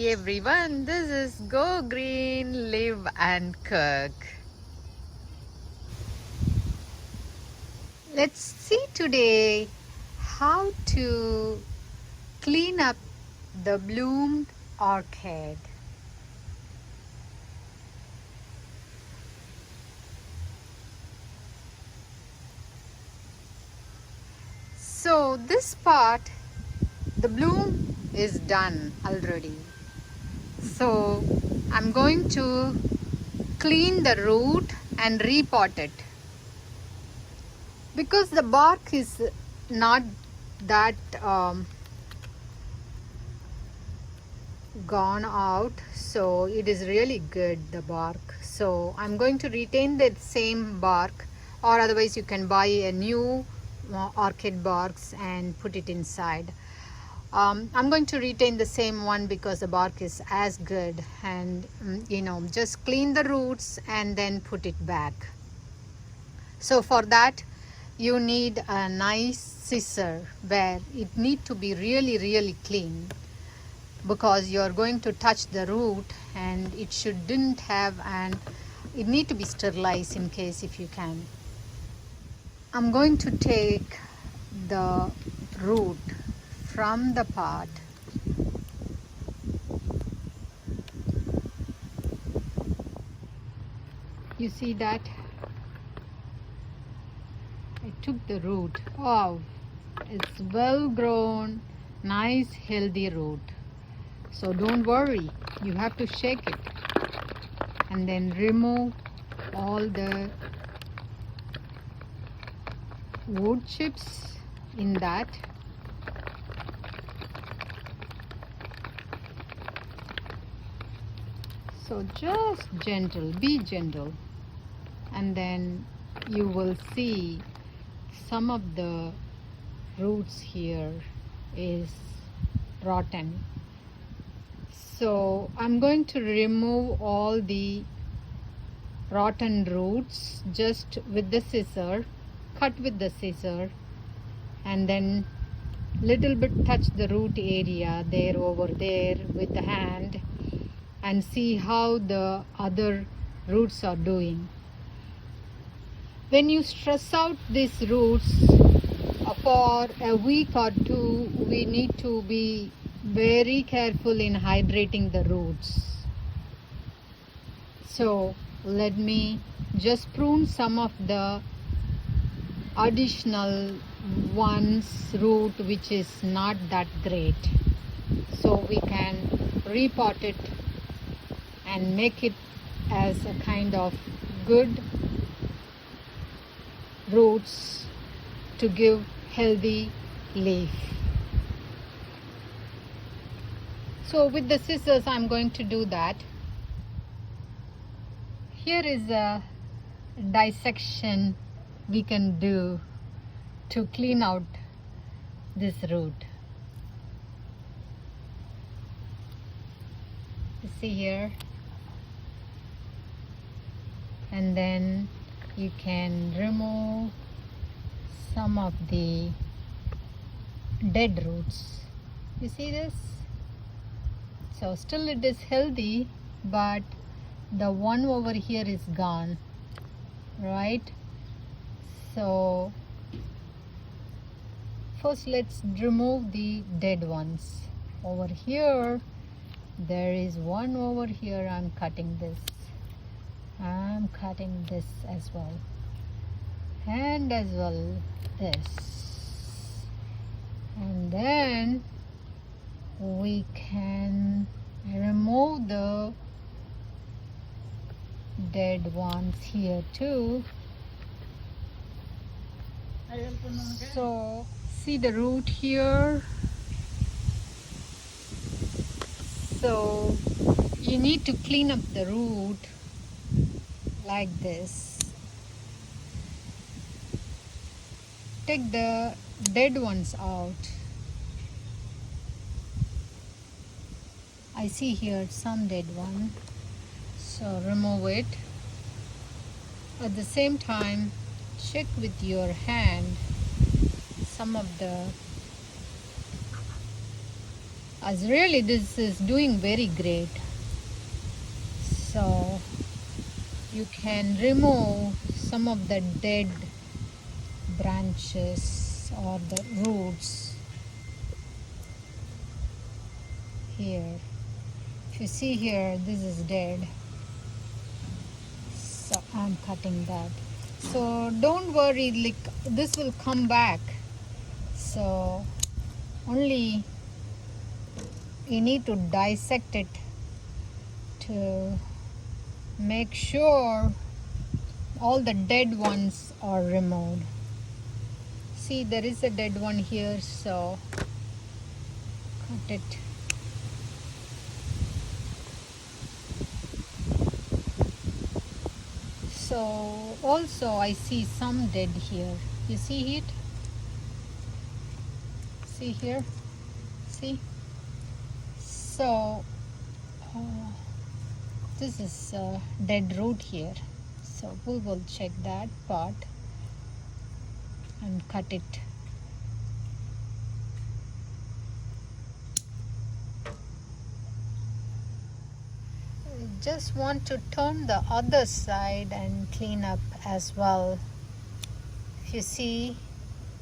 everyone, this is Gogreen, Live and Cook. Let's see today how to clean up the bloomed orchid. So this part, the bloom is done already. So I'm going to clean the root and repot it. Because the bark is not that gone out, so it is really good, the bark. So I'm going to retain the same bark, or otherwise you can buy a new orchid barks and put it inside. I'm going to retain the same one because the bark is as good, and just clean the roots and then put it back. So for that you need a nice scissor where it need to be really clean, because you're going to touch the root and it shouldn't have, and it need to be sterilized in case if you can. I'm going to take the root from the pot you see that I took the root. Wow, it's well grown, nice healthy root. So don't worry, you have to shake it and then remove all the wood chips in that. So just gentle, be gentle, and then you will see some of the roots here is rotten. So I'm going to remove all the rotten roots just with the scissor, cut with the scissor, and then little bit touch the root area there, over there with the hand, and see how the other roots are doing. When you stress out these roots for a week or two, we need to be very careful in hydrating the roots. So let me just prune some of the additional ones root which is not that great, so we can repot it and make it as a kind of good roots to give healthy leaf. So with the scissors I'm going to do that. Here is a dissection we can do to clean out this root. You see here, and then you can remove some of the dead roots. You see this? So still it is healthy, but the one over here is gone, right? So first let's remove the dead ones. Over here there is one over here. I'm cutting this as well, and as well this, and then we can remove the dead ones here too. So see the root here. So you need to clean up the root like this. Take the dead ones out. I see here some dead one, so remove it. At the same time, check with your hand some of the as really this is doing very great. So you can remove some of the dead branches or the roots here. If you see here, this is dead, so I'm cutting that. So don't worry, like this will come back. So only you need to dissect it to make sure all the dead ones are removed. See, there is a dead one here, so cut it. So also I see some dead here. You see it? See here? See? So this is a dead root here. So we will check that part and cut it. Just want to turn the other side and clean up as well. If you see,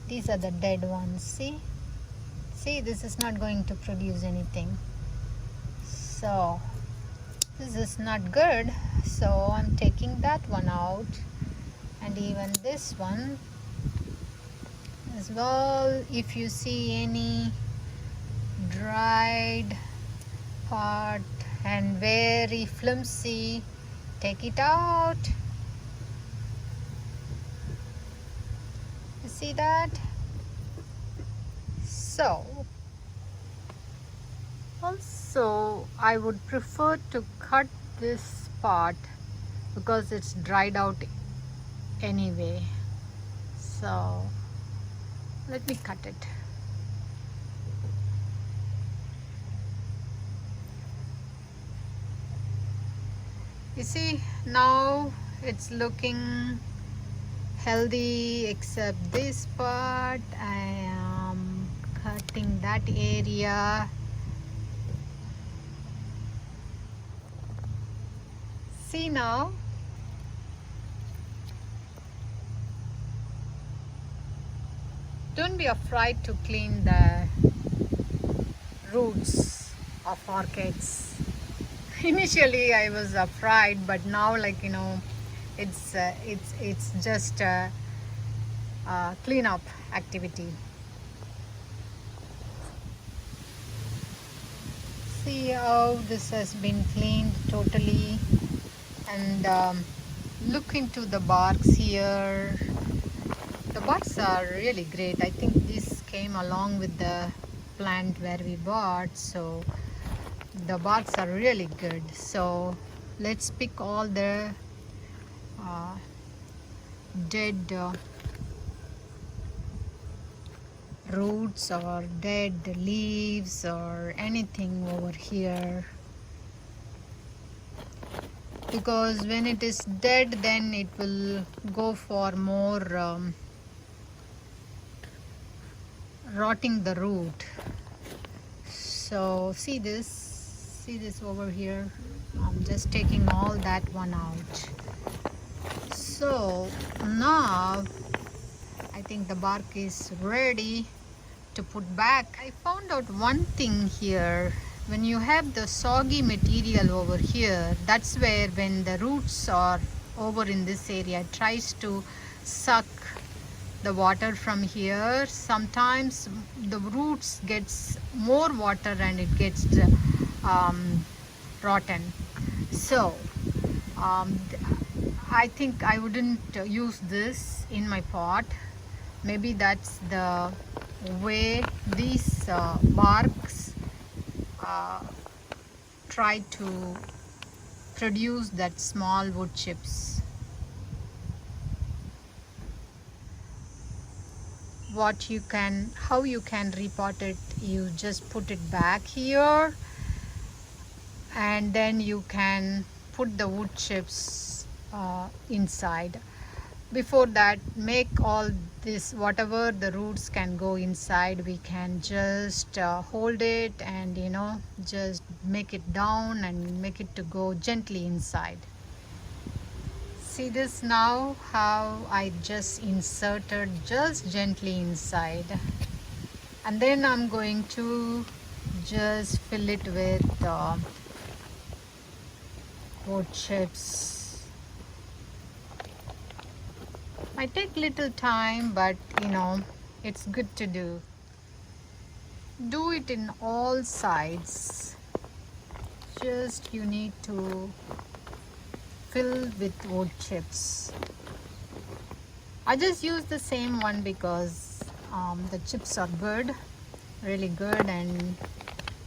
these are the dead ones. See, this is not going to produce anything. So this is not good. So I'm taking that one out, and even this one as well. If you see any dried part and very flimsy, take it out. You see that? So also I would prefer to cut this part because it's dried out anyway. So let me cut it. You see, now it's looking healthy except this part. I am cutting that area. See now? Don't be afraid to clean the roots of orchids. Initially I was afraid, but now, like, you know, it's just a cleanup activity. See how this has been cleaned totally, and look into the barks here. The barks are really great. I think this came along with the plant where we bought, so the barks are really good. So let's pick all the dead roots or dead leaves or anything over here, because when it is dead, then it will go for more rotting the root. So see this over here. I'm just taking all that one out. So now I think the bark is ready to put back. I found out one thing here. When you have the soggy material over here, that's where, when the roots are over in this area, it tries to suck the water from here. Sometimes the roots gets more water and it gets rotten. So I think I wouldn't use this in my pot. Maybe that's the way these barks try to produce that small wood chips. How you can repot it, you just put it back here, and then you can put the wood chips inside. before that, make all this, whatever the roots can go inside, we can just hold it and just make it down and make it to go gently inside. See this now, how I just inserted just gently inside, and then I'm going to just fill it with wood chips. Might take little time, but it's good to do. Do it in all sides. Just you need to fill with wood chips. I just use the same one because the chips are good, really good, and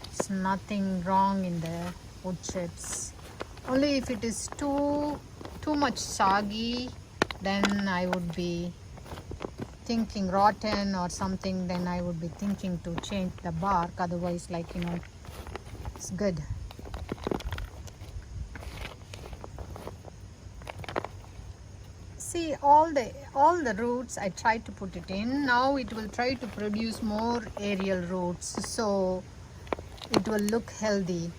it's nothing wrong in the wood chips. Only if it is too much soggy, then I would be thinking rotten or something, then I would be thinking to change the bark. Otherwise, it's good. See, all the roots I tried to put it in. Now it will try to produce more aerial roots, so it will look healthy.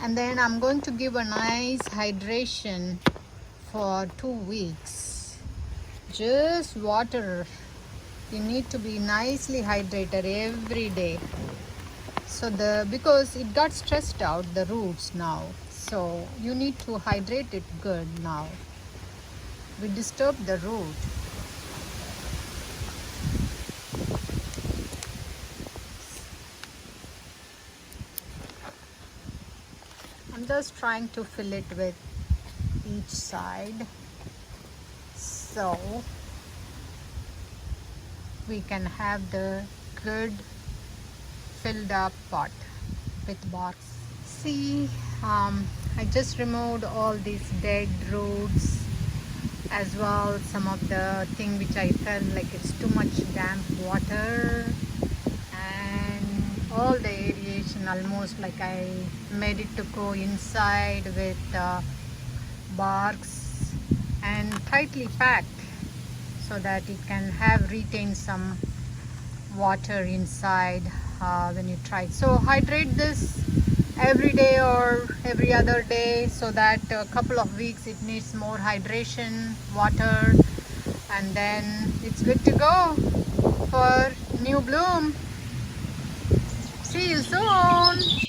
And then I'm going to give a nice hydration for 2 weeks. Just water. You need to be nicely hydrated every day. So because it got stressed out, the roots now. So you need to hydrate it good now. We disturb the root. I'm just trying to fill it with each side, so we can have the good filled up pot with bark. See, I just removed all these dead roots as well, some of the thing which I felt like it's too much damp water, and all the aeration almost like I made it to go inside with barks and tightly packed so that it can have retained some water inside when you try. So hydrate this every day or every other day, so that a couple of weeks it needs more hydration, water, and then it's good to go for new bloom. See you soon.